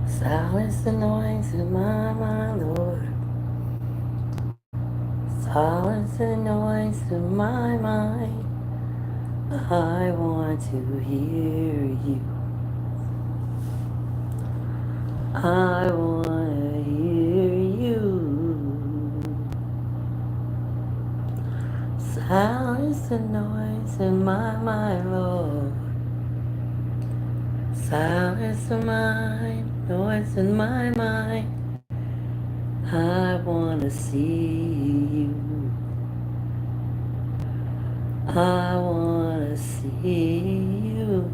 Silence the noise in my mind, Lord. Silence the noise in my mind. I want to hear you. I want to hear you. Silence the noise in my mind, Lord. Silence the noise in my mind. I want to see you. I want to see you.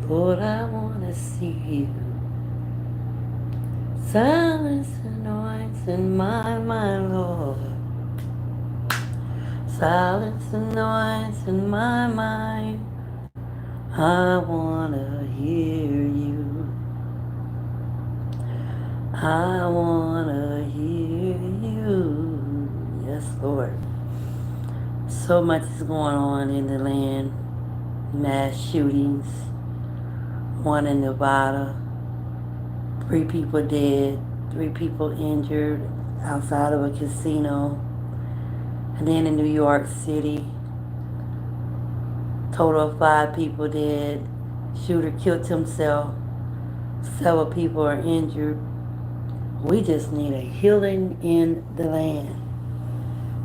Lord, I want to see you. Silence the noise in my mind, Lord. Silence the noise in my mind. I want to hear you. I want to hear you. Yes, Lord. So much is going on in the land. Mass shootings. One in Nevada. 3 people dead. 3 people injured outside of a casino. And then in New York City, total of 5 people dead. Shooter killed himself. Several people are injured. We just need a healing in the land.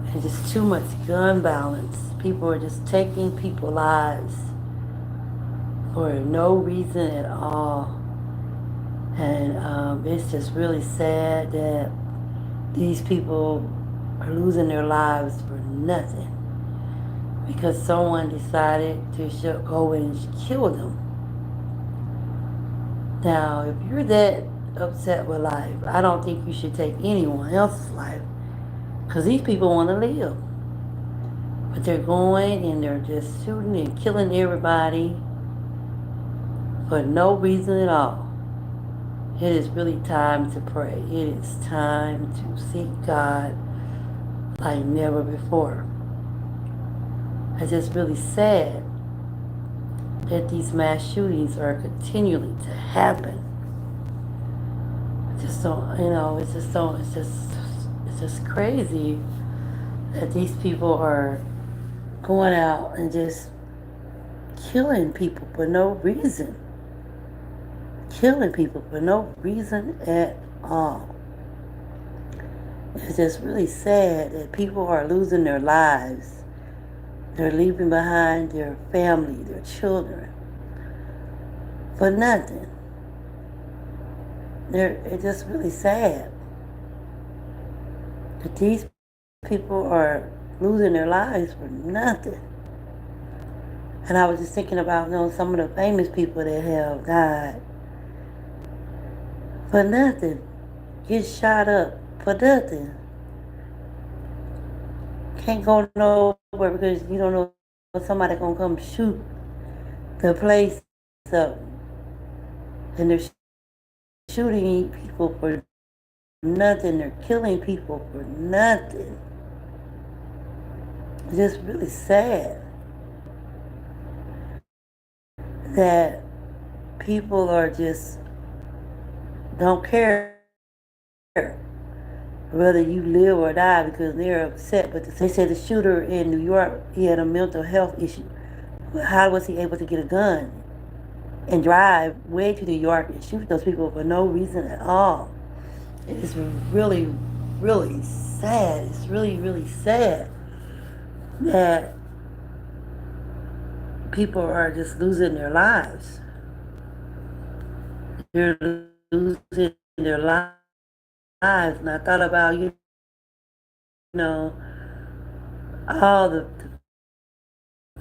There's just too much gun violence. People are just taking people's lives for no reason at all. And it's just really sad that these people are losing their lives for nothing because someone decided to go and kill them. Now, if you're that upset with life, I don't think you should take anyone else's life because these people want to live. But they're going and they're just shooting and killing everybody for no reason at all. It is really time to pray. It is time to seek God like never before. It's just really sad that these mass shootings are continually to happen. Just don't, it's just crazy that these people are going out and just killing people for no reason. Killing people for no reason at all. It's just really sad that people are losing their lives. They're leaving behind their family, their children, for nothing. It's just really sad that these people are losing their lives for nothing. And I was just thinking about, some of the famous people that have died for nothing. Get shot up for nothing. Can't go nowhere because you don't know if somebody gonna come shoot the place up. And they're shooting people for nothing. They're killing people for nothing. It's just really sad that people are just don't care whether you live or die because they're upset. But they said the shooter in New York, he had a mental health issue. But how was he able to get a gun and drive way to New York and shoot those people for no reason at all? It's really, really sad. It's really, really sad that people are just losing their lives. They're losing their lives. And I thought about, know, all the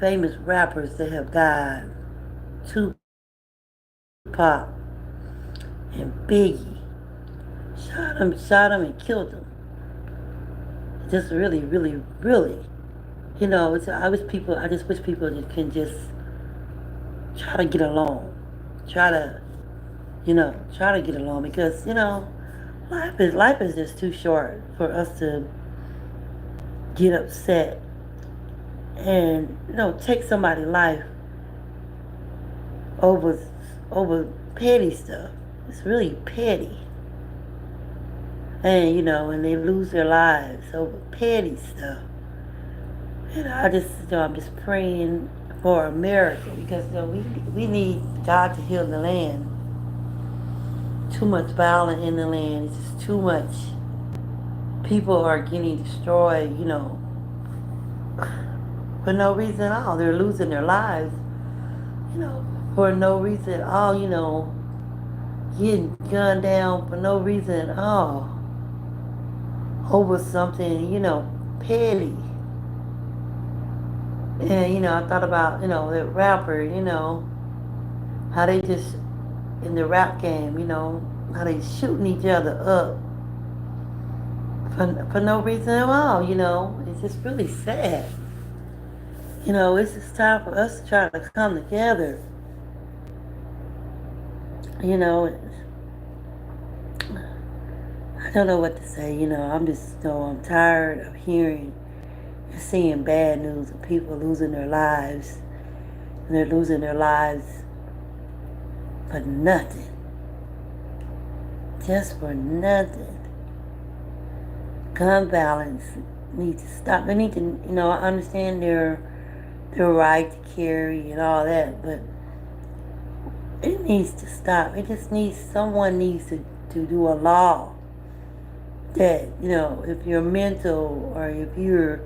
famous rappers that have died. Tupac and Biggie. Shot him and killed him. Just really, really, really. I just wish people can just try to get along. Try to get along because, life is just too short for us to get upset and, take somebody's life over over petty stuff. It's really petty. And and they lose their lives over petty stuff. And I'm just praying for America because we need God to heal the land. Too much violence in the land. It's just too much. People are getting destroyed, for no reason at all. They're losing their lives, for no reason at all, getting gunned down for no reason at all. Over something, petty. And, I thought about, that rapper, how they just, in the rap game, how they shooting each other up for no reason at all, It's just really sad. It's just time for us to try to come together. You know, I don't know what to say. I'm just, I'm tired of hearing and seeing bad news of people losing their lives. And they're losing their lives for nothing. Just for nothing. Gun violence needs to stop. They need to, I understand their right to carry and all that, but it needs to stop. It just someone needs to do a law that, if you're mental or if you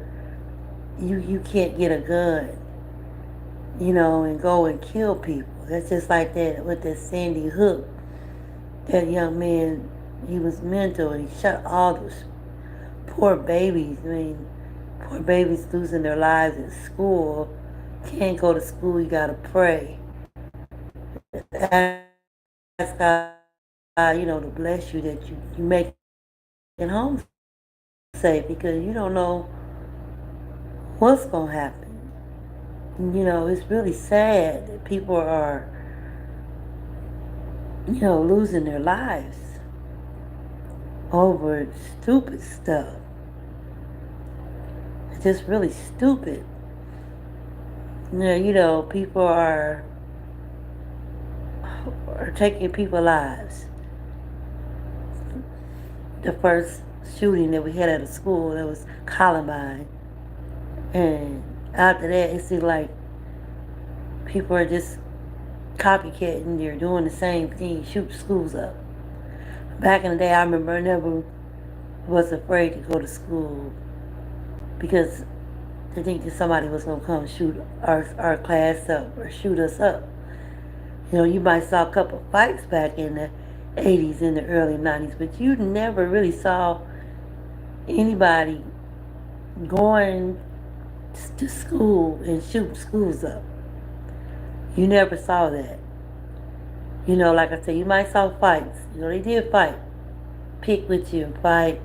can't get a gun, and go and kill people. That's just like that with that Sandy Hook. That young man, he was mental and he shot all those poor babies. I mean, poor babies losing their lives at school. Can't go to school, you gotta pray. Ask God, to bless you that you make it home safe because you don't know what's gonna happen. It's really sad that people are, losing their lives over stupid stuff. It's just really stupid. People are taking people's lives. The first shooting that we had at a school, that was Columbine. And after that, it seemed like people are just copycatting. They're doing the same thing, shoot schools up. Back in the day, I remember I never was afraid to go to school because they think that somebody was going to come shoot our class up or shoot us up. You might saw a couple of fights back in the 80s and the early 90s, but you never really saw anybody going to school and shooting schools up. You never saw that. Like I said, you might saw fights. They did fight. Pick with you and fight.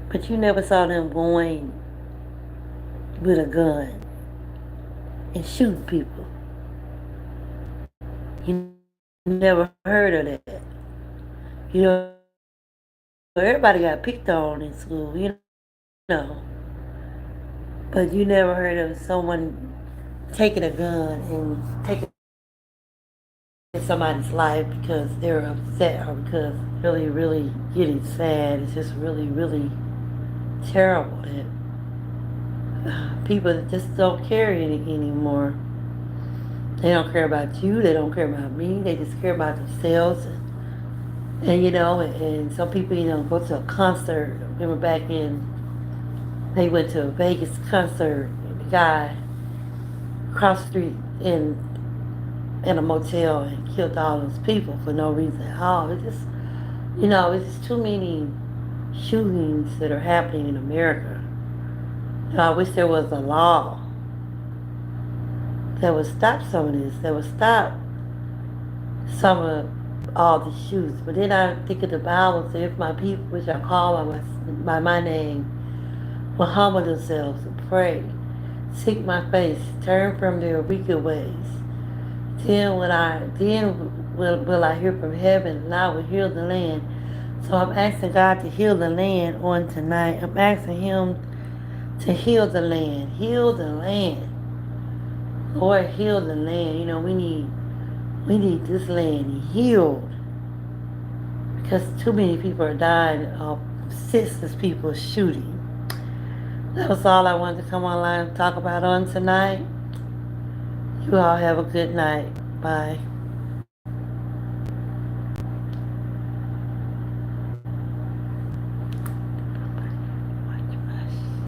But you never saw them going with a gun and shooting people. You never heard of that. Everybody got picked on in school, know. But you never heard of someone taking a gun and taking somebody's life because they're upset or because really, really getting sad. It's just really, really terrible that people just don't care anymore. They don't care about you. They don't care about me. They just care about themselves. And some people, go to a concert. I remember back they went to a Vegas concert. And the guy crossed the street in a motel and killed all those people for no reason at all. It's just, it's just too many shootings that are happening in America. I wish there was a law that would stop some of this, that would stop some of all the shootings. But then I think of the Bible, say, if my people, which are called by my name, will humble themselves and pray, seek my face, turn from their wicked ways, then will I hear from heaven and I will heal the land. So I'm asking God to heal the land on tonight. I'm asking Him to heal the land. Heal the land. Lord, heal the land. We need We need this land healed because too many people are dying of senseless people shooting. That was all I wanted to come online and talk about on tonight. You all have a good night. Bye.